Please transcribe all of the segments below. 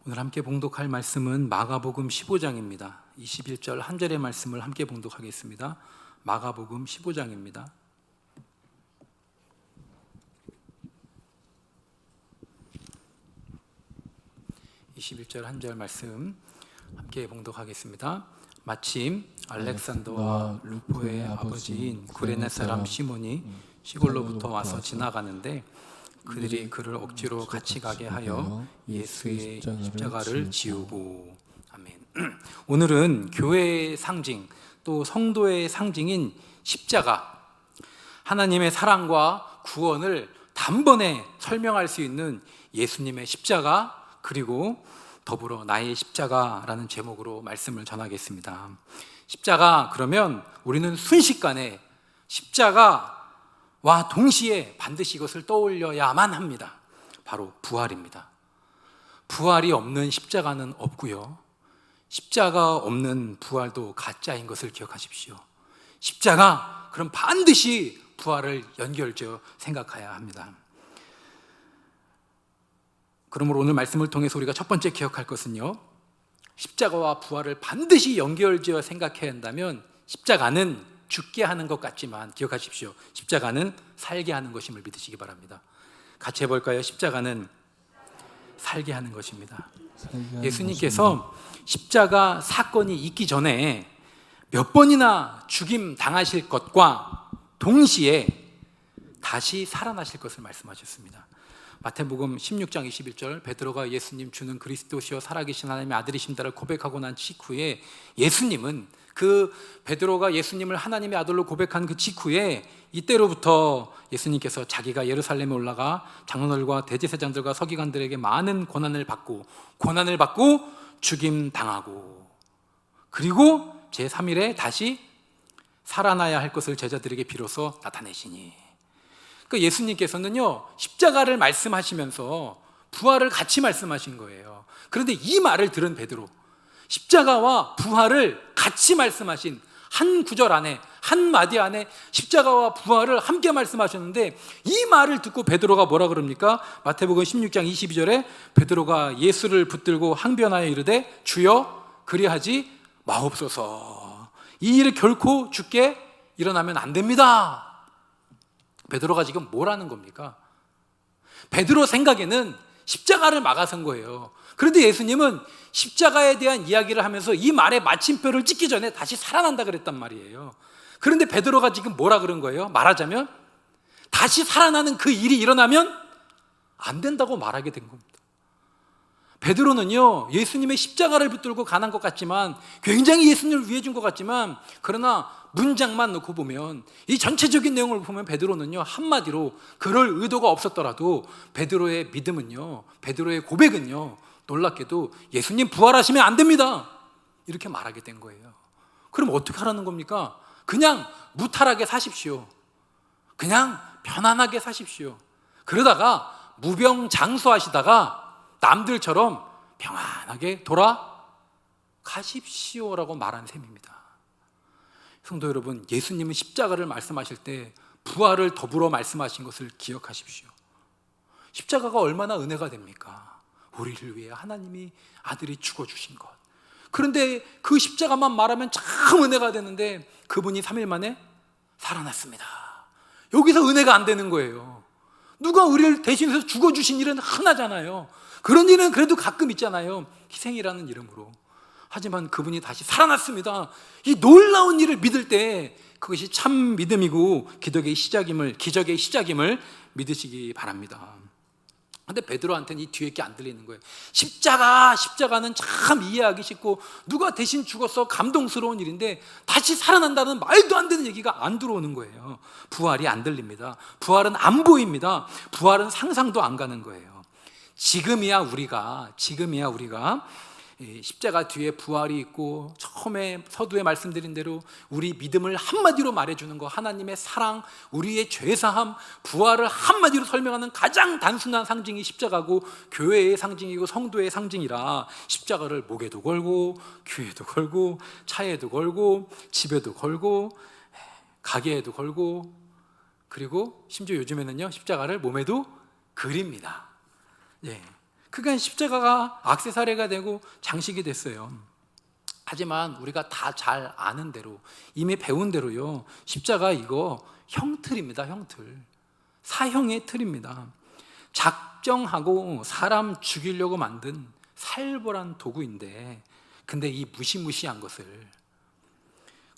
오늘 함께 봉독할 말씀은 마가복음 15장입니다. 21절 한 절의 말씀을 함께 봉독하겠습니다. 마가복음 15장입니다. 한 절 말씀 함께 봉독하겠습니다. 마침 알렉산더와 루포의 아버지인 구레네 사람 시몬이 시골로부터 와서 지나가는데 그들이 그를 억지로 같이 가게 하여 예수의 십자가를 지우고. 아멘. 오늘은 교회의 상징, 또 성도의 상징인 십자가, 하나님의 사랑과 구원을 단번에 설명할 수 있는 예수님의 십자가, 그리고 더불어 나의 십자가라는 제목으로 말씀을 전하겠습니다. 십자가, 그러면 우리는 순식간에 십자가와 동시에 반드시 이것을 떠올려야만 합니다. 바로 부활입니다. 부활이 없는 십자가는 없고요, 십자가 없는 부활도 가짜인 것을 기억하십시오. 십자가, 그럼 반드시 부활을 연결지어 생각해야 합니다. 그러므로 오늘 말씀을 통해서 우리가 첫 번째 기억할 것은요, 십자가와 부활을 반드시 연결지어 생각해야 한다면 십자가는 죽게 하는 것 같지만 기억하십시오, 십자가는 살게 하는 것임을 믿으시기 바랍니다. 같이 해볼까요? 십자가는 살게 하는 것입니다. 예수님께서 십자가 사건이 있기 전에 몇 번이나 죽임 당하실 것과 동시에 다시 살아나실 것을 말씀하셨습니다. 마태복음 16장 21절, 베드로가 예수님 주는 그리스도시요 살아계신 하나님의 아들이신다를 고백하고 난 직후에 예수님은, 그 베드로가 예수님을 하나님의 아들로 고백한 그 직후에 이때로부터 예수님께서 자기가 예루살렘에 올라가 장로들과 대제사장들과 서기관들에게 많은 고난을 받고 죽임 당하고, 그리고 제3일에 다시 살아나야 할 것을 제자들에게 비로소 나타내시니. 그러니까 예수님께서는요, 십자가를 말씀하시면서 부활을 같이 말씀하신 거예요. 그런데 이 말을 들은 베드로, 십자가와 부활을 같이 말씀하신 한 구절 안에, 한 마디 안에 십자가와 부활을 함께 말씀하셨는데, 이 말을 듣고 베드로가 뭐라 그럽니까? 마태복음 16장 22절에 베드로가 예수를 붙들고 항변하여 이르되 주여 그리하지 마옵소서. 이 일을 결코 죽게 일어나면 안 됩니다. 베드로가 지금 뭐라는 겁니까? 베드로 생각에는 십자가를 막아선 거예요. 그런데 예수님은 십자가에 대한 이야기를 하면서 이 말에 마침표를 찍기 전에 다시 살아난다 그랬단 말이에요. 그런데 베드로가 지금 뭐라 그런 거예요? 말하자면 다시 살아나는 그 일이 일어나면 안 된다고 말하게 된 겁니다. 베드로는요, 예수님의 십자가를 붙들고 가난 것 같지만, 굉장히 예수님을 위해 준 것 같지만, 그러나 문장만 놓고 보면, 이 전체적인 내용을 보면 베드로는요, 한마디로 그럴 의도가 없었더라도 베드로의 믿음은요, 베드로의 고백은요, 놀랍게도 예수님 부활하시면 안 됩니다, 이렇게 말하게 된 거예요. 그럼 어떻게 하라는 겁니까? 그냥 무탈하게 사십시오. 그냥 편안하게 사십시오. 그러다가 무병장수하시다가 남들처럼 평안하게 돌아가십시오라고 말한 셈입니다. 성도 여러분, 예수님은 십자가를 말씀하실 때 부활을 더불어 말씀하신 것을 기억하십시오. 십자가가 얼마나 은혜가 됩니까? 우리를 위해 하나님이 아들이 죽어주신 것. 그런데 그 십자가만 말하면 참 은혜가 되는데 그분이 3일 만에 살아났습니다. 여기서 은혜가 안 되는 거예요. 누가 우리를 대신해서 죽어주신 일은 흔하잖아요. 그런 일은 그래도 가끔 있잖아요. 희생이라는 이름으로. 하지만 그분이 다시 살아났습니다. 이 놀라운 일을 믿을 때 그것이 참 믿음이고 기적의 시작임을 믿으시기 바랍니다. 근데 베드로한테는 이 뒤에 게 안 들리는 거예요. 십자가는 참 이해하기 쉽고 누가 대신 죽어서 감동스러운 일인데 다시 살아난다는 말도 안 되는 얘기가 안 들어오는 거예요. 부활이 안 들립니다. 부활은 안 보입니다. 부활은 상상도 안 가는 거예요. 지금이야 우리가 십자가 뒤에 부활이 있고, 처음에 서두에 말씀드린 대로 우리 믿음을 한마디로 말해주는 거, 하나님의 사랑, 우리의 죄사함, 부활을 한마디로 설명하는 가장 단순한 상징이 십자가고, 교회의 상징이고 성도의 상징이라 십자가를 목에도 걸고 귀에도 걸고 차에도 걸고 집에도 걸고 가게에도 걸고, 그리고 심지어 요즘에는요 십자가를 몸에도 그립니다. 예. 그간 십자가가 액세서리가 되고 장식이 됐어요. 하지만 우리가 다 잘 아는 대로, 이미 배운 대로요, 십자가 이거 형틀입니다. 형틀. 사형의 틀입니다. 작정하고 사람 죽이려고 만든 살벌한 도구인데, 근데 이 무시무시한 것을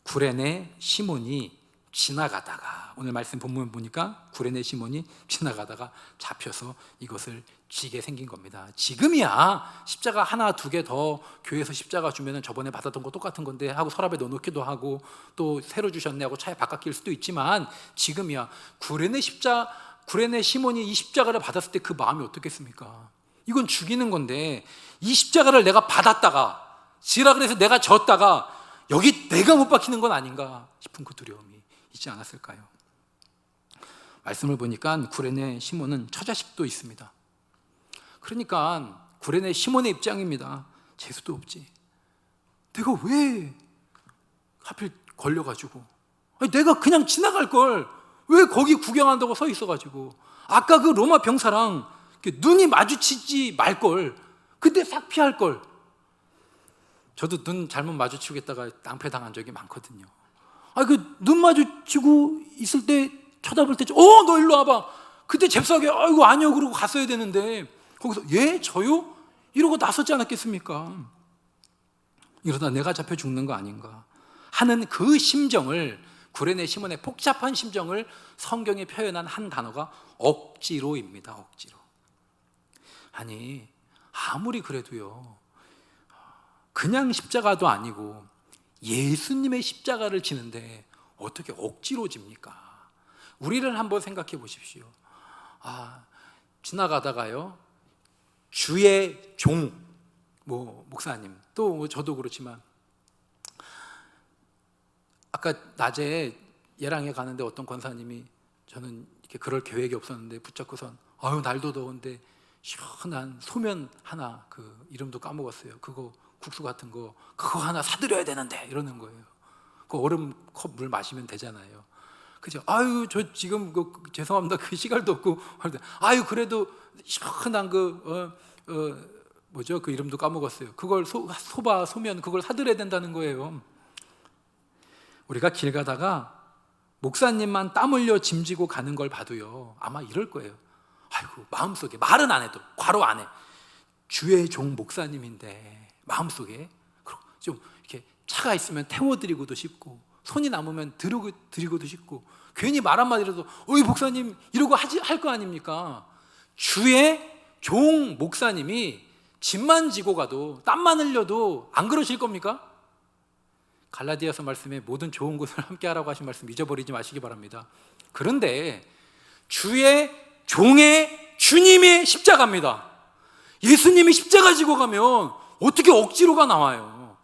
구레네 시몬이 지나가다가, 오늘 말씀 본문 보니까 구레네 시몬이 지나가다가 잡혀서 이것을 지게 생긴 겁니다. 지금이야 십자가 하나 두 개 더 교회에서 십자가 주면은 저번에 받았던 거 똑같은 건데 하고 서랍에 넣어놓기도 하고, 또 새로 주셨네 하고 차에 바꿔 끼울 수도 있지만, 지금이야 구레네 시몬이 이 십자가를 받았을 때 그 마음이 어떻겠습니까? 이건 죽이는 건데, 이 십자가를 내가 받았다가 지라 그래서 내가 졌다가 여기 내가 못 박히는 건 아닌가 싶은 그 두려움이 있지 않았을까요? 말씀을 보니까 구레네 시몬은 처자식도 있습니다. 그러니까 구레네 시몬의 입장입니다. 재수도 없지, 내가 왜 하필 걸려가지고, 아니, 내가 그냥 지나갈 걸 왜 거기 구경한다고 서 있어가지고, 아까 그 로마 병사랑 눈이 마주치지 말걸, 그때 싹 피할 걸. 저도 눈 잘못 마주치겠다가 낭패 당한 적이 많거든요. 그 눈 마주치고 있을 때 쳐다볼 때, 너 일로 와봐. 그때 잽싸게 아이고 아니요 그러고 갔어야 되는데, 거기서 예? 저요? 이러고 나서지 않았겠습니까? 이러다 내가 잡혀 죽는 거 아닌가 하는 그 심정을, 구레네 시몬의 복잡한 심정을 성경에 표현한 한 단어가 억지로입니다. 억지로. 아니, 아무리 그래도요, 그냥 십자가도 아니고 예수님의 십자가를 지는데 어떻게 억지로 집니까? 우리를 한번 생각해 보십시오. 지나가다가요, 주의 종, 목사님, 또 저도 그렇지만, 아까 낮에 예랑에 가는데 어떤 권사님이, 저는 이렇게 그럴 계획이 없었는데 붙잡고선 날도 더운데 시원한 소면 하나, 그 이름도 까먹었어요. 그거 국수 같은 거, 그거 하나 사드려야 되는데 이러는 거예요. 그 얼음 컵 물 마시면 되잖아요. 그죠? 저 지금 죄송합니다. 그 시간도 없고. 그래도 시원한 그 이름도 까먹었어요. 그걸 소바, 소면 그걸 사드려야 된다는 거예요. 우리가 길 가다가 목사님만 땀 흘려 짐지고 가는 걸 봐도요, 아마 이럴 거예요. 마음속에, 말은 안 해도, 괄호 안 해, 주의 종 목사님인데 마음속에 좀 이렇게 차가 있으면 태워드리고도 싶고, 손이 남으면 드리고도 싶고, 괜히 말 한마디라도 어이 목사님 이러고 할 거 아닙니까? 주의 종 목사님이 짐만 지고 가도, 땀만 흘려도 안 그러실 겁니까? 갈라디아서 말씀에 모든 좋은 것을 함께 하라고 하신 말씀 잊어버리지 마시기 바랍니다. 그런데 주의 종의 주님의 십자가입니다. 예수님이 십자가 지고 가면 어떻게 억지로가 나와요?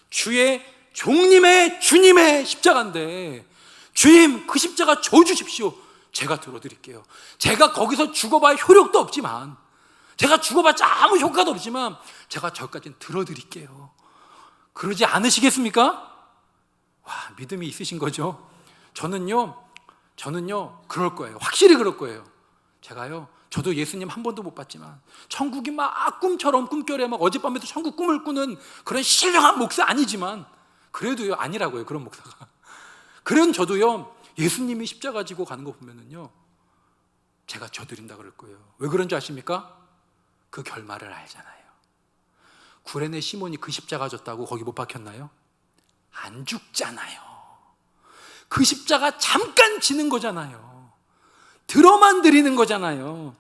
주의 종님의 주님의 십자가인데, 주님 그 십자가 줘 주십시오. 제가 들어드릴게요. 제가 거기서 죽어봐야 효력도 없지만, 제가 죽어봤자 아무 효과도 없지만 제가 저까지는 들어드릴게요. 그러지 않으시겠습니까? 믿음이 있으신 거죠? 저는요 그럴 거예요. 확실히 그럴 거예요. 저도 예수님 한 번도 못 봤지만 천국이 막 꿈처럼, 꿈결에 막 어젯밤에도 천국 꿈을 꾸는 그런 신령한 목사 아니지만, 그래도요, 아니라고요, 그런 목사가. 그런 저도요, 예수님이 십자가 지고 가는 거 보면은요, 제가 져드린다 그럴 거예요. 왜 그런 줄 아십니까? 그 결말을 알잖아요. 구레네 시몬이 그 십자가 졌다고 거기 못 박혔나요? 안 죽잖아요. 그 십자가 잠깐 지는 거잖아요. 들어만 드리는 거잖아요.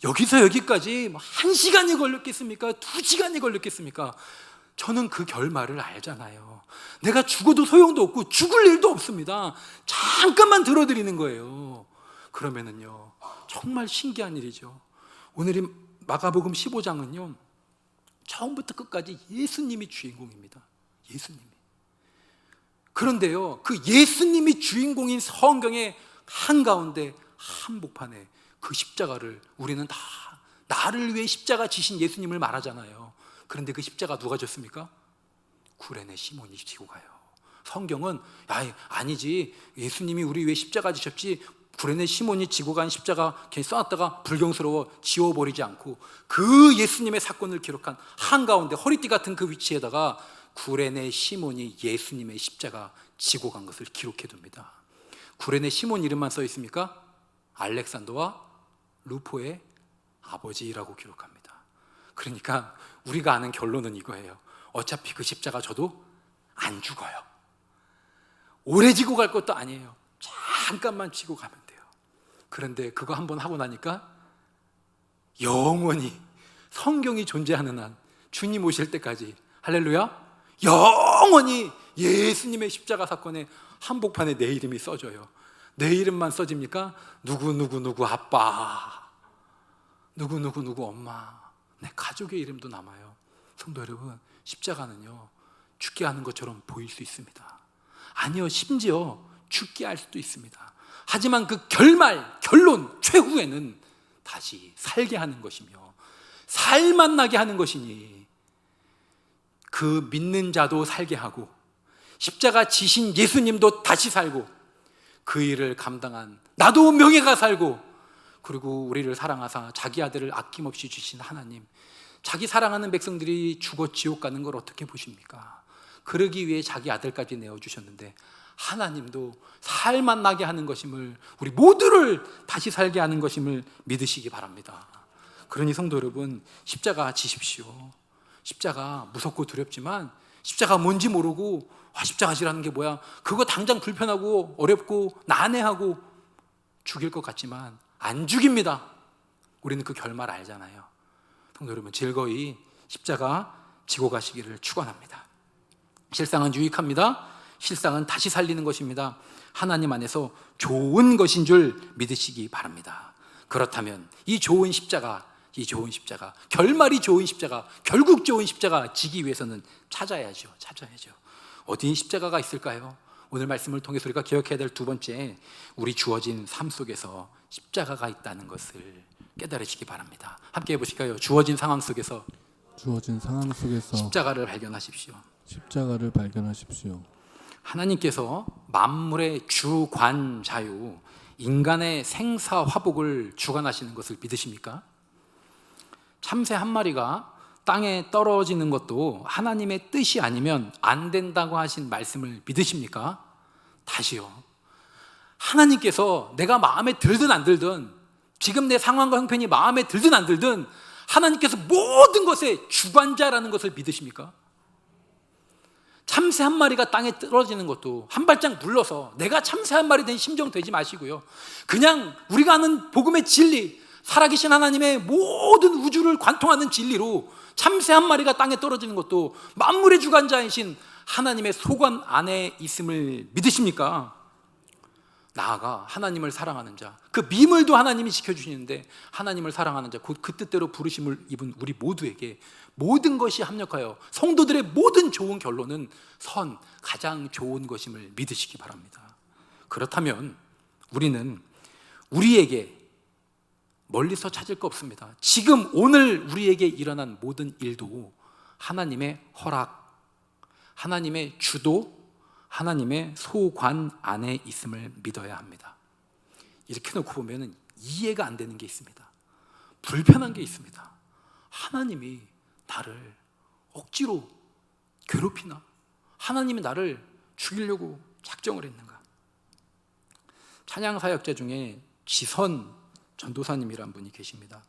여기서 여기까지 1시간이 걸렸겠습니까? 2시간이 걸렸겠습니까? 저는 그 결말을 알잖아요. 내가 죽어도 소용도 없고 죽을 일도 없습니다. 잠깐만 들어드리는 거예요. 그러면은요, 정말 신기한 일이죠. 오늘이 마가복음 15장은요, 처음부터 끝까지 예수님이 주인공입니다. 예수님이. 그런데요, 그 예수님이 주인공인 성경의 한가운데 한복판에 그 십자가를, 우리는 다 나를 위해 십자가 지신 예수님을 말하잖아요. 그런데 그 십자가 누가 졌습니까? 구레네 시몬이 지고 가요. 성경은 아니지, 예수님이 우리 위해 십자가 지셨지 구레네 시몬이 지고 간 십자가 괜히 써놨다가 불경스러워 지워버리지 않고 그 예수님의 사건을 기록한 한가운데 허리띠 같은 그 위치에다가 구레네 시몬이 예수님의 십자가 지고 간 것을 기록해둡니다. 구레네 시몬 이름만 써 있습니까? 알렉산더와 루포의 아버지라고 기록합니다. 그러니까 우리가 아는 결론은 이거예요. 어차피 그 십자가 저도 안 죽어요. 오래 지고 갈 것도 아니에요. 잠깐만 지고 가면 돼요. 그런데 그거 한번 하고 나니까 영원히 성경이 존재하는 한 주님 오실 때까지 할렐루야 영원히 예수님의 십자가 사건의 한복판에 내 이름이 써져요. 내 이름만 써집니까? 누구 아빠, 누구 엄마, 내 가족의 이름도 남아요. 성도 여러분, 십자가는요 죽게 하는 것처럼 보일 수 있습니다. 아니요, 심지어 죽게 할 수도 있습니다. 하지만 그 결론, 최후에는 다시 살게 하는 것이며 살만 나게 하는 것이니 그 믿는 자도 살게 하고 십자가 지신 예수님도 다시 살고 그 일을 감당한 나도 명예가 살고 그리고 우리를 사랑하사 자기 아들을 아낌없이 주신 하나님, 자기 사랑하는 백성들이 죽어 지옥 가는 걸 어떻게 보십니까? 그러기 위해 자기 아들까지 내어주셨는데 하나님도 살만 나게 하는 것임을, 우리 모두를 다시 살게 하는 것임을 믿으시기 바랍니다. 그러니 성도 여러분, 십자가 지십시오. 십자가 무섭고 두렵지만 십자가 뭔지 모르고 십자가 지라는 게 뭐야, 그거 당장 불편하고 어렵고 난해하고 죽일 것 같지만 안 죽입니다. 우리는 그 결말 알잖아요. 성도 여러분, 즐거이 십자가 지고 가시기를 축원합니다. 실상은 유익합니다. 실상은 다시 살리는 것입니다. 하나님 안에서 좋은 것인 줄 믿으시기 바랍니다. 그렇다면 이 좋은 십자가, 결말이 좋은 십자가, 결국 좋은 십자가 지기 위해서는 찾아야죠. 어디 십자가가 있을까요? 오늘 말씀을 통해서 우리가 기억해야 될 두 번째, 우리 주어진 삶 속에서 십자가가 있다는 것을 깨달으시기 바랍니다. 함께 해보실까요? 주어진 상황 속에서 십자가를 발견하십시오. 하나님께서 만물의 주관자요, 인간의 생사화복을 주관하시는 것을 믿으십니까? 참새 한 마리가 땅에 떨어지는 것도 하나님의 뜻이 아니면 안 된다고 하신 말씀을 믿으십니까? 다시요, 하나님께서 내가 마음에 들든 안 들든, 지금 내 상황과 형편이 마음에 들든 안 들든 하나님께서 모든 것의 주관자라는 것을 믿으십니까? 참새 한 마리가 땅에 떨어지는 것도 한 발짝 물러서 내가 참새 한 마리 된 심정 되지 마시고요, 그냥 우리가 아는 복음의 진리, 살아계신 하나님의 모든 우주를 관통하는 진리로 참새 한 마리가 땅에 떨어지는 것도 만물의 주관자이신 하나님의 소관 안에 있음을 믿으십니까? 나아가 하나님을 사랑하는 자, 그 미물도 하나님이 지켜주시는데 하나님을 사랑하는 자, 곧 그 뜻대로 부르심을 입은 우리 모두에게 모든 것이 합력하여 성도들의 모든 좋은 결론은 가장 좋은 것임을 믿으시기 바랍니다. 그렇다면 우리는 우리에게 멀리서 찾을 거 없습니다. 지금 오늘 우리에게 일어난 모든 일도 하나님의 허락, 하나님의 주도, 하나님의 소관 안에 있음을 믿어야 합니다. 이렇게 놓고 보면 이해가 안 되는 게 있습니다. 불편한 게 있습니다. 하나님이 나를 억지로 괴롭히나? 하나님이 나를 죽이려고 작정을 했는가? 찬양 사역자 중에 지선 전도사님이라는 분이 계십니다.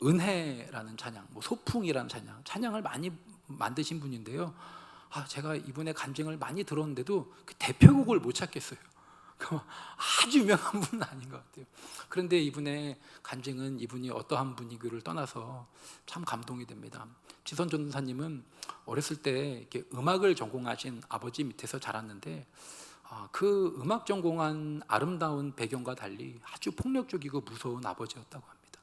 은혜라는 찬양, 소풍이라는 찬양을 많이 만드신 분인데요. 제가 이분의 간증을 많이 들었는데도 그 대표곡을 못 찾겠어요. 아주 유명한 분은 아닌 것 같아요. 그런데 이분의 간증은 이분이 어떠한 분이기를 떠나서 참 감동이 됩니다. 지선 전도사님은 어렸을 때 이렇게 음악을 전공하신 아버지 밑에서 자랐는데 그 음악 전공한 아름다운 배경과 달리 아주 폭력적이고 무서운 아버지였다고 합니다.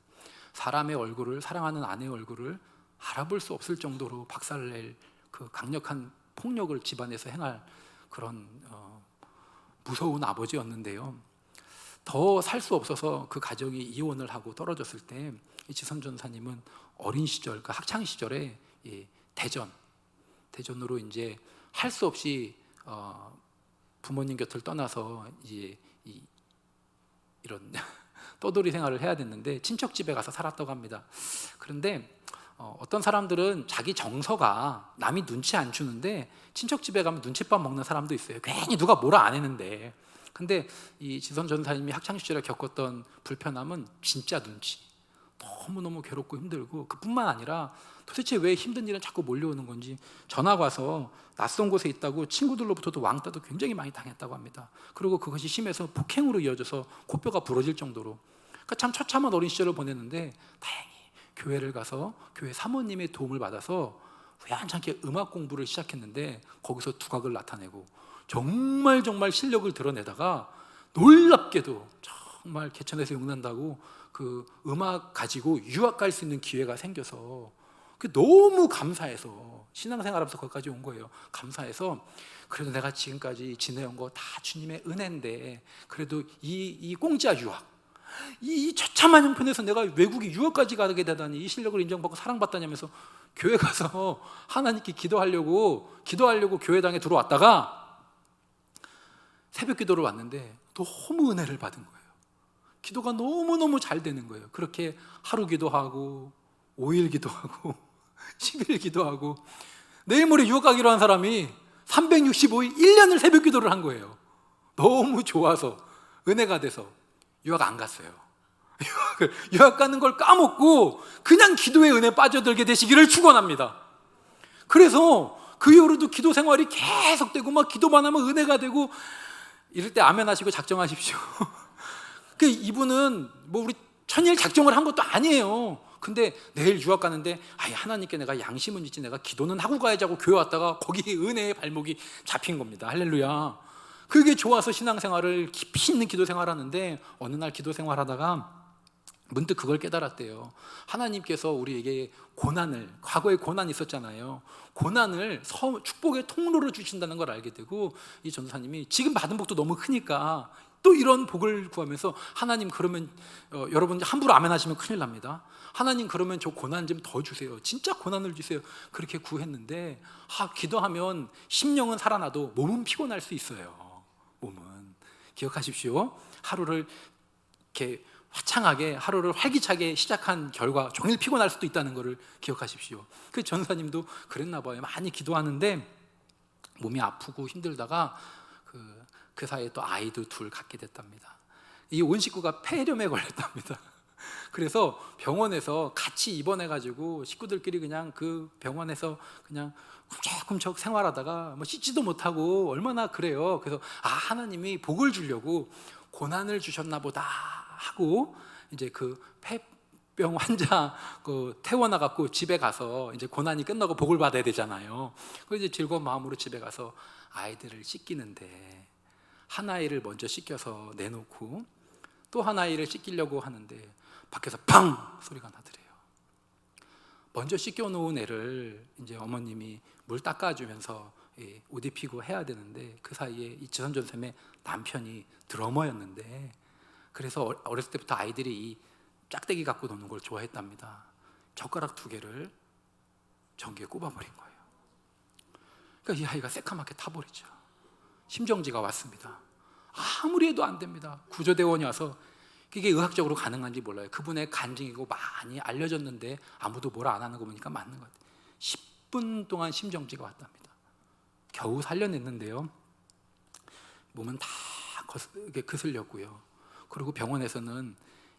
사람의 얼굴을, 사랑하는 아내의 얼굴을 알아볼 수 없을 정도로 박살낼 그 강력한 폭력을 집안에서 행할 그런 무서운 아버지였는데요. 더 살 수 없어서 그 가정이 이혼을 하고 떨어졌을 때 이 지선 전사님은 어린 시절, 그 학창 시절에 대전으로 이제 할 수 없이 부모님 곁을 떠나서 이제 이런 떠돌이 생활을 해야 됐는데 친척 집에 가서 살았다고 합니다. 그런데 어떤 사람들은 자기 정서가 남이 눈치 안 주는데 친척 집에 가면 눈칫밥 먹는 사람도 있어요. 괜히 누가 뭐라 안 했는데. 근데 이 지선 전사님이 학창 시절에 겪었던 불편함은 진짜 눈치. 너무너무 괴롭고 힘들고, 그뿐만 아니라 도대체 왜 힘든 일은 자꾸 몰려오는 건지 전화가 와서 낯선 곳에 있다고 친구들로부터도 왕따도 굉장히 많이 당했다고 합니다. 그리고 그것이 심해서 폭행으로 이어져서 코뼈가 부러질 정도로, 그러니까 참 처참한 어린 시절을 보냈는데 다행히 교회를 가서 교회 사모님의 도움을 받아서 우연찮게 음악 공부를 시작했는데 거기서 두각을 나타내고 정말 실력을 드러내다가 놀랍게도 정말 개천에서 용난다고 그 음악 가지고 유학 갈 수 있는 기회가 생겨서 너무 감사해서 신앙생활하면서 거기까지 온 거예요. 감사해서 그래도 내가 지금까지 지내온 거 다 주님의 은혜인데 그래도 이 공짜 유학, 이 처참한 형편에서 내가 외국에 유학까지 가게 되다니 이 실력을 인정받고 사랑받다냐면서 교회 가서 하나님께 기도하려고 교회당에 들어왔다가 새벽 기도를 왔는데 너무 은혜를 받은 거예요. 기도가 너무너무 잘 되는 거예요. 그렇게 하루 기도하고 5일 기도하고 10일 기도하고 내일 모레 유학 가기로 한 사람이 365일 1년을 새벽 기도를 한 거예요. 너무 좋아서 은혜가 돼서 유학 안 갔어요. 유학 가는 걸 까먹고 그냥 기도의 은혜에 빠져들게 되시기를 축원합니다. 그래서 그 이후로도 기도 생활이 계속되고 막 기도만 하면 은혜가 되고, 이럴 때 아멘 하시고 작정하십시오. 이분은 뭐 우리 천일 작정을 한 것도 아니에요. 근데 내일 유학 가는데 하나님께 내가 양심은 있지 내가 기도는 하고 가야지 하고 교회 왔다가 거기 은혜의 발목이 잡힌 겁니다. 할렐루야. 그게 좋아서 신앙생활을 깊이 있는 기도 생활하는데 어느 날 기도 생활하다가 문득 그걸 깨달았대요. 하나님께서 우리에게 고난을, 과거에 고난이 있었잖아요. 고난을 축복의 통로로 주신다는 걸 알게 되고, 이 전도사님이 지금 받은 복도 너무 크니까 또 이런 복을 구하면서 하나님 그러면 여러분 함부로 아멘 하시면 큰일 납니다. 하나님 그러면 저 고난 좀 더 주세요. 진짜 고난을 주세요. 그렇게 구했는데 기도하면 심령은 살아나도 몸은 피곤할 수 있어요. 몸은. 기억하십시오. 하루를 이렇게 화창하게 하루를 활기차게 시작한 결과 종일 피곤할 수도 있다는 것을 기억하십시오. 그 전사님도 그랬나 봐요. 많이 기도하는데 몸이 아프고 힘들다가 그 사이에 또 아이도 둘 갖게 됐답니다. 이 온 식구가 폐렴에 걸렸답니다. 그래서 병원에서 같이 입원해가지고 식구들끼리 그냥 그 병원에서 그냥 쿰척쿰척 생활하다가 뭐 씻지도 못하고 얼마나 그래요. 그래서 하나님이 복을 주려고 고난을 주셨나 보다 하고 이제 그 폐병 환자 태워나 갖고 집에 가서 이제 고난이 끝나고 복을 받아야 되잖아요. 그래서 이제 즐거운 마음으로 집에 가서 아이들을 씻기는데 한 아이를 먼저 씻겨서 내놓고 또 한 아이를 씻기려고 하는데 밖에서 팡 소리가 나더래요. 먼저 씻겨놓은 애를 이제 어머님이 물 닦아주면서 옷 입히고 해야 되는데 그 사이에 이 지선전쌤의 남편이 드러머였는데, 그래서 어렸을 때부터 아이들이 이 짝대기 갖고 노는 걸 좋아했답니다. 젓가락 2개를 전기에 꼽아버린 거예요. 그러니까 이 아이가 새카맣게 타버리죠. 심정지가 왔습니다. 아무리 해도 안 됩니다. 구조대원이 와서 그게 의학적으로 가능한지 몰라요. 그분의 간증이고 많이 알려졌는데 아무도 뭐라 안 하는 거 보니까 맞는 것 같아요. 10분 동안 심정지가 왔답니다. 겨우 살려냈는데요. 몸은 다 그슬렸고요. 그리고 병원에서는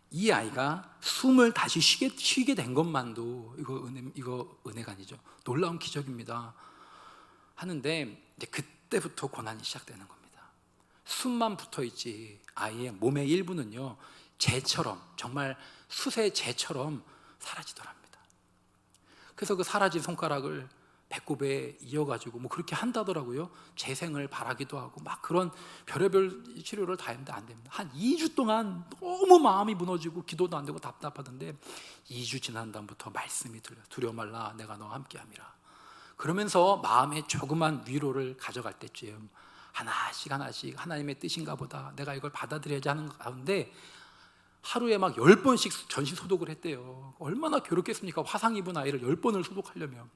이 아이가 숨을 다시 쉬게 된 것만도 이거 은혜가 아니죠. 놀라운 기적입니다. 하는데 이제 그때부터 고난이 시작되는 겁니다. 숨만 붙어 있지 아이의 몸의 일부는요 재처럼, 정말 숯의 재처럼 사라지더랍니다. 그래서 그 사라진 손가락을 배꼽에 이어가지고 뭐 그렇게 한다더라고요. 재생을 바라기도 하고 막 그런 별의별 치료를 다 했는데 안 됩니다. 한 2주 동안 너무 마음이 무너지고 기도도 안 되고 답답하던데 2주 지난 다음부터 말씀이 들려요. 두려워 말라 내가 너와 함께함이라. 그러면서 마음에 조그만 위로를 가져갈 때쯤 하나씩 하나님의 뜻인가 보다, 내가 이걸 받아들여야지 하는 가운데 하루에 막 10번씩 전신 소독을 했대요. 얼마나 괴롭겠습니까? 화상 입은 아이를 10번을 소독하려면.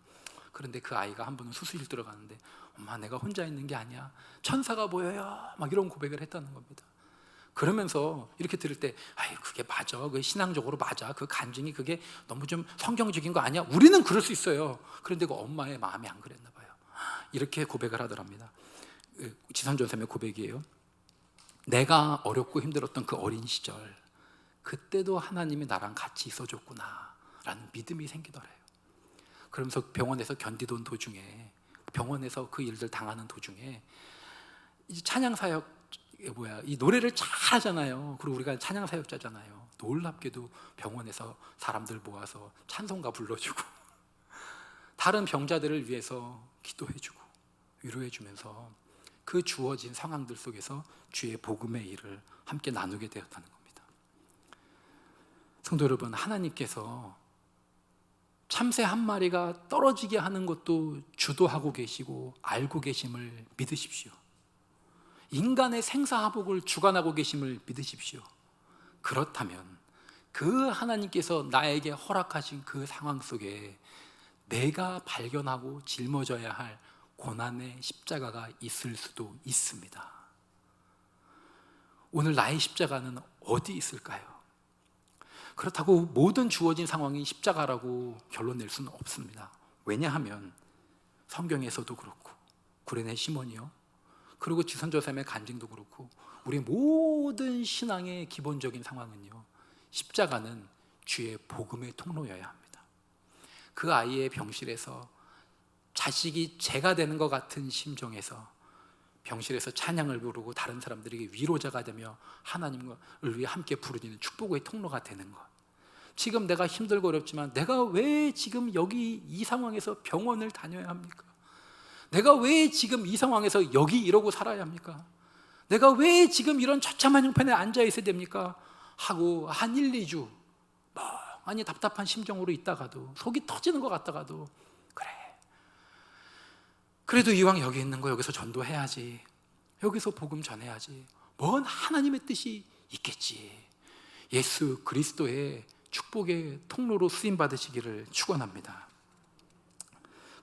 그런데 그 아이가 한 번은 수술실 들어가는데 엄마 내가 혼자 있는 게 아니야, 천사가 보여요 막 이런 고백을 했다는 겁니다. 그러면서 이렇게 들을 때, 아이, 그게 맞아, 그 신앙적으로 맞아, 그 간증이 그게 너무 좀 성경적인 거 아니야? 우리는 그럴 수 있어요. 그런데 그 엄마의 마음이 안 그랬나 봐요. 이렇게 고백을 하더랍니다. 지선전쌤의 고백이에요. 내가 어렵고 힘들었던 그 어린 시절, 그때도 하나님이 나랑 같이 있어줬구나 라는 믿음이 생기더래요. 그러면서 병원에서 견디던 도중에, 병원에서 그 일들 당하는 도중에 이제 찬양사역, 이 노래를 잘 하잖아요. 그리고 우리가 찬양사역자잖아요. 놀랍게도 병원에서 사람들 모아서 찬송가 불러주고 다른 병자들을 위해서 기도해주고 위로해주면서 그 주어진 상황들 속에서 주의 복음의 일을 함께 나누게 되었다는 겁니다. 성도 여러분, 하나님께서 참새 한 마리가 떨어지게 하는 것도 주도하고 계시고 알고 계심을 믿으십시오. 인간의 생사화복을 주관하고 계심을 믿으십시오. 그렇다면 그 하나님께서 나에게 허락하신 그 상황 속에 내가 발견하고 짊어져야 할 고난의 십자가가 있을 수도 있습니다. 오늘 나의 십자가는 어디 있을까요? 그렇다고 모든 주어진 상황이 십자가라고 결론 낼 수는 없습니다. 왜냐하면 성경에서도 그렇고 구레네 시몬이요, 그리고 지선조쌤의 간증도 그렇고 우리 모든 신앙의 기본적인 상황은요, 십자가는 주의 복음의 통로여야 합니다. 그 아이의 병실에서 자식이 죄가 되는 것 같은 심정에서 병실에서 찬양을 부르고 다른 사람들에게 위로자가 되며 하나님을 위해 함께 부르짖는 축복의 통로가 되는 것. 지금 내가 힘들고 어렵지만 내가 왜 지금 여기 이 상황에서 병원을 다녀야 합니까? 내가 왜 지금 이 상황에서 여기 이러고 살아야 합니까? 내가 왜 지금 이런 처참한 형편에 앉아 있어야 됩니까? 하고 한 1, 2주 멍하니 답답한 심정으로 있다가도, 속이 터지는 것 같다가도, 그래, 그래도 이왕 여기 있는 거 여기서 전도해야지, 여기서 복음 전해야지, 뭔 하나님의 뜻이 있겠지. 예수 그리스도의 축복의 통로로 쓰임받으시기를 축원합니다.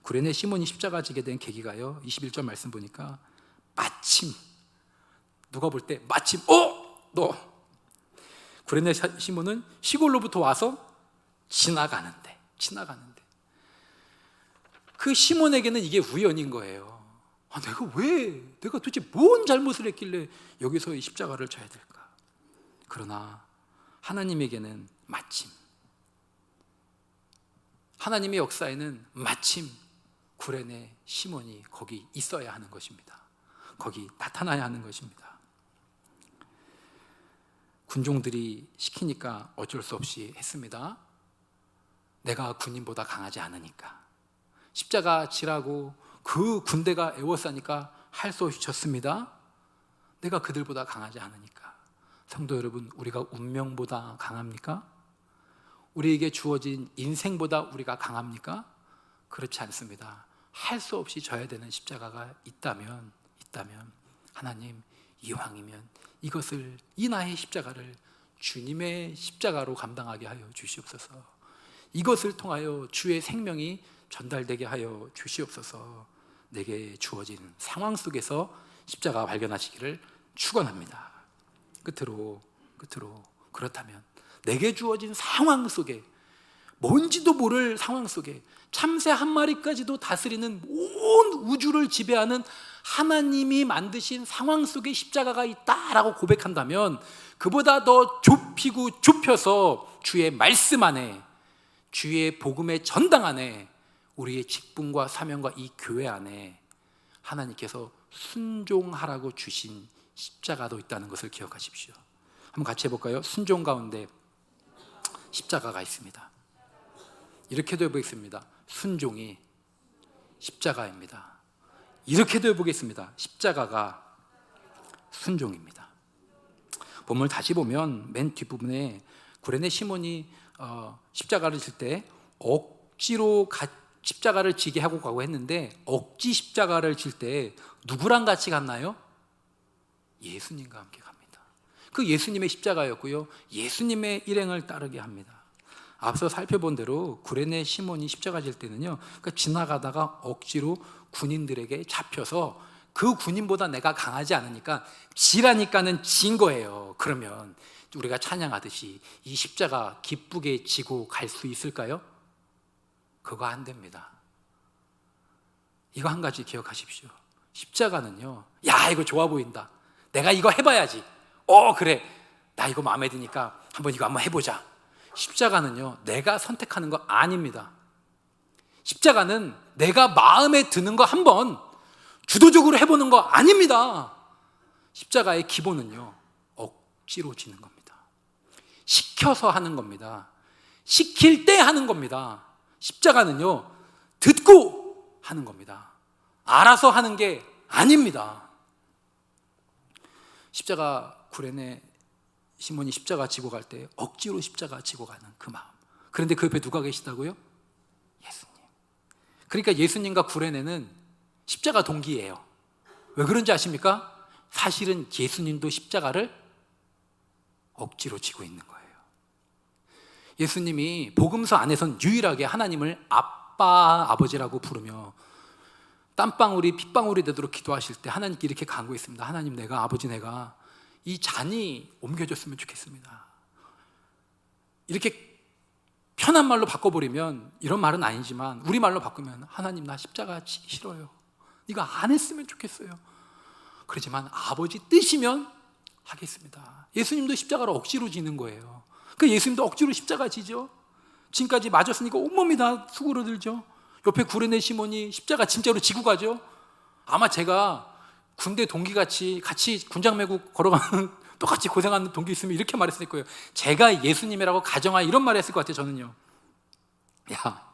구레네 시몬이 십자가 지게 된 계기가요, 21절 말씀 보니까 마침, 누가 볼 때 마침 너 구레네 시몬은 시골로부터 와서 지나가는데 그 시몬에게는 이게 우연인 거예요. 내가 도대체 뭔 잘못을 했길래 여기서 이 십자가를 져야 될까? 그러나 하나님에게는 마침, 하나님의 역사에는 마침 구레네 시몬이 거기 있어야 하는 것입니다. 거기 나타나야 하는 것입니다. 군종들이 시키니까 어쩔 수 없이 했습니다. 내가 군인보다 강하지 않으니까, 십자가 지라고 그 군대가 애워싸니까 할 수 없이 졌습니다. 내가 그들보다 강하지 않으니까. 성도 여러분, 우리가 운명보다 강합니까? 우리에게 주어진 인생보다 우리가 강합니까? 그렇지 않습니다. 할 수 없이 져야 되는 십자가가 있다면 하나님, 이왕이면 이것을, 이 나의 십자가를 주님의 십자가로 감당하게 하여 주시옵소서. 이것을 통하여 주의 생명이 전달되게 하여 주시옵소서. 내게 주어진 상황 속에서 십자가 발견하시기를 축원합니다. 끝으로 그렇다면 내게 주어진 상황 속에, 뭔지도 모를 상황 속에 참새 한 마리까지도 다스리는 온 우주를 지배하는 하나님이 만드신 상황 속에 십자가가 있다라고 고백한다면, 그보다 더 좁혀서 주의 말씀 안에, 주의 복음의 전당 안에, 우리의 직분과 사명과 이 교회 안에 하나님께서 순종하라고 주신 십자가도 있다는 것을 기억하십시오. 한번 같이 해볼까요? 순종 가운데 십자가가 있습니다. 이렇게도 해보겠습니다. 순종이 십자가입니다. 이렇게도 해보겠습니다. 십자가가 순종입니다. 본문을 다시 보면 맨 뒷부분에 구레네 시몬이 십자가를 질 때 억지로 십자가를 지게 하고 가고 했는데, 억지 십자가를 질 때 누구랑 같이 갔나요? 예수님과 함께 갑니다. 그 예수님의 십자가였고요, 예수님의 일행을 따르게 합니다. 앞서 살펴본 대로 구레네 시몬이 십자가 질 때는요, 그러니까 지나가다가 억지로 군인들에게 잡혀서 그 군인보다 내가 강하지 않으니까 지라니까는 진 거예요. 그러면 우리가 찬양하듯이 이 십자가 기쁘게 지고 갈 수 있을까요? 그거 안 됩니다. 이거 한 가지 기억하십시오. 십자가는요, 야, 이거 좋아 보인다. 내가 이거 해봐야지. 그래. 나 이거 마음에 드니까 이거 한번 해보자. 십자가는요, 내가 선택하는 거 아닙니다. 십자가는 내가 마음에 드는 거 한번 주도적으로 해보는 거 아닙니다. 십자가의 기본은요, 억지로 지는 겁니다. 시켜서 하는 겁니다. 시킬 때 하는 겁니다. 십자가는요, 듣고 하는 겁니다. 알아서 하는 게 아닙니다. 십자가 구레네 시몬이 십자가 지고 갈 때 억지로 십자가 지고 가는 그 마음. 그런데 그 옆에 누가 계시다고요? 예수님. 그러니까 예수님과 구레네는 십자가 동기예요. 왜 그런지 아십니까? 사실은 예수님도 십자가를 억지로 지고 있는 거예요. 예수님이 복음서 안에선 유일하게 하나님을 아빠, 아버지라고 부르며 땀방울이 핏방울이 되도록 기도하실 때 하나님께 이렇게 간구했습니다. 하나님, 아버지 내가 이 잔이 옮겨졌으면 좋겠습니다. 이렇게 편한 말로 바꿔버리면, 이런 말은 아니지만 우리 말로 바꾸면, 하나님 나 십자가 지기 싫어요. 이거 안 했으면 좋겠어요. 그렇지만 아버지 뜻이면 하겠습니다. 예수님도 십자가를 억지로 지는 거예요. 그 예수님도 억지로 십자가 지죠. 지금까지 맞았으니까 온몸이 다 수그러들죠. 옆에 구레네 시몬이 십자가 진짜로 지고 가죠. 아마 제가 군대 동기같이 같이 군장 메고 걸어가는 똑같이 고생하는 동기 있으면 이렇게 말했을 거예요. 제가 예수님이라고 가정하여 이런 말 했을 것 같아요. 저는요, 야,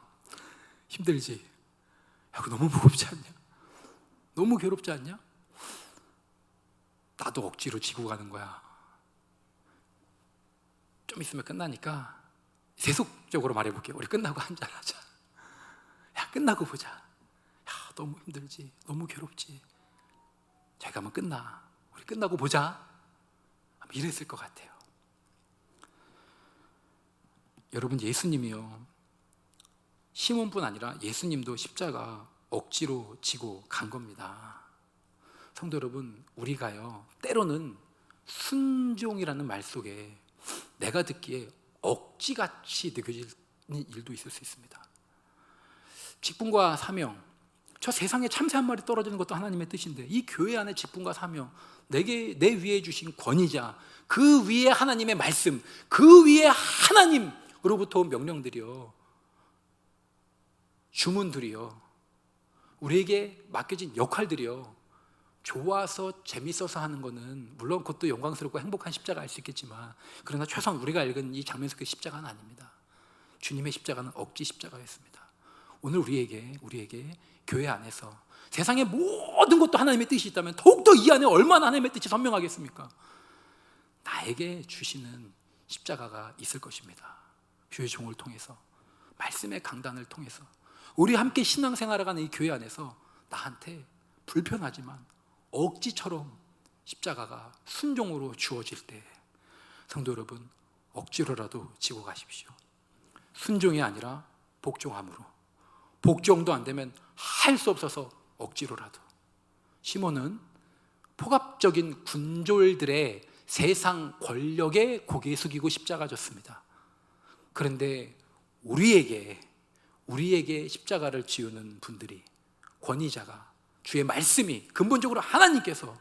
힘들지? 야, 그거 너무 무겁지 않냐? 너무 괴롭지 않냐? 나도 억지로 지고 가는 거야. 좀 있으면 끝나니까 세속적으로 말해볼게요. 우리 끝나고 한잔하자. 야, 끝나고 보자. 야, 너무 힘들지? 너무 괴롭지? 잘 가면 끝나. 우리 끝나고 보자. 이랬을 것 같아요. 여러분, 예수님이요, 시몬뿐 아니라 예수님도 십자가 억지로 지고 간 겁니다. 성도 여러분, 우리가요, 때로는 순종이라는 말 속에 내가 듣기에 억지같이 느껴지는 일도 있을 수 있습니다. 직분과 사명, 저 세상에 참새 한 마리 떨어지는 것도 하나님의 뜻인데, 이 교회 안에 직분과 사명, 내 위에 주신 권위자, 그 위에 하나님의 말씀, 그 위에 하나님으로부터 온 명령들이요, 주문들이요, 우리에게 맡겨진 역할들이요, 좋아서 재밌어서 하는 거는 물론 그것도 영광스럽고 행복한 십자가 알 수 있겠지만, 그러나 최소한 우리가 읽은 이 장면 속의 십자가는 아닙니다. 주님의 십자가는 억지 십자가였습니다. 오늘 우리에게 교회 안에서 세상의 모든 것도 하나님의 뜻이 있다면 더욱더 이 안에 얼마나 하나님의 뜻이 선명하겠습니까? 나에게 주시는 십자가가 있을 것입니다. 주의 종을 통해서, 말씀의 강단을 통해서, 우리 함께 신앙생활을 하는 이 교회 안에서 나한테 불편하지만 억지처럼 십자가가 순종으로 주어질 때, 성도 여러분, 억지로라도 지고 가십시오. 순종이 아니라 복종함으로, 복종도 안 되면 할 수 없어서 억지로라도. 시몬은 폭압적인 군졸들의 세상 권력에 고개 숙이고 십자가 졌습니다. 그런데 우리에게 십자가를 지우는 분들이, 권위자가, 주의 말씀이, 근본적으로 하나님께서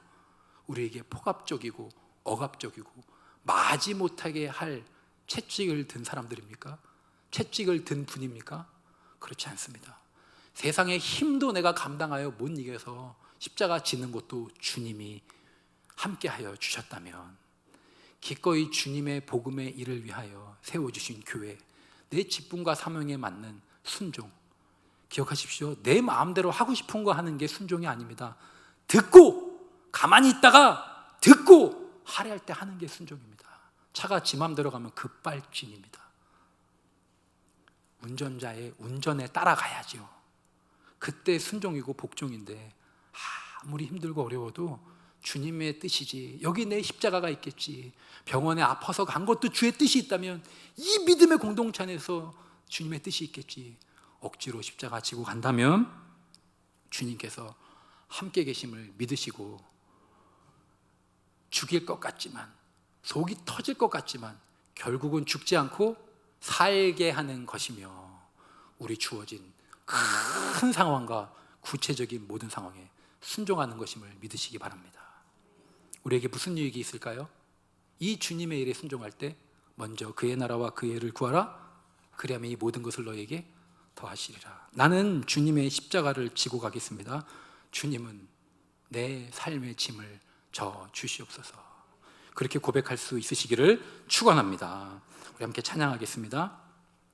우리에게 폭압적이고 억압적이고 마지 못하게 할 채찍을 든 사람들입니까? 채찍을 든 분입니까? 그렇지 않습니다. 세상의 힘도 내가 감당하여 못 이겨서 십자가 지는 것도 주님이 함께하여 주셨다면, 기꺼이 주님의 복음의 일을 위하여 세워주신 교회, 내 직분과 사명에 맞는 순종, 기억하십시오. 내 마음대로 하고 싶은 거 하는 게 순종이 아닙니다. 듣고, 가만히 있다가 듣고 할애할 때 하는 게 순종입니다. 차가 지 마음대로 가면 급발진입니다. 운전자의 운전에 따라가야죠. 그때 순종이고 복종인데, 아무리 힘들고 어려워도 주님의 뜻이지, 여기 내 십자가가 있겠지, 병원에 아파서 간 것도 주의 뜻이 있다면 이 믿음의 공동체 안에서 주님의 뜻이 있겠지, 억지로 십자가 지고 간다면 주님께서 함께 계심을 믿으시고 죽일 것 같지만, 속이 터질 것 같지만 결국은 죽지 않고 살게 하는 것이며 우리 주어진 큰 상황과 구체적인 모든 상황에 순종하는 것임을 믿으시기 바랍니다. 우리에게 무슨 유익이 있을까요? 이 주님의 일에 순종할 때 먼저 그의 나라와 그의 의를 구하라. 그리하면 이 모든 것을 너에게 더하시리라. 나는 주님의 십자가를 지고 가겠습니다. 주님은 내 삶의 짐을 져 주시옵소서. 그렇게 고백할 수 있으시기를 축원합니다. 우리 함께 찬양하겠습니다.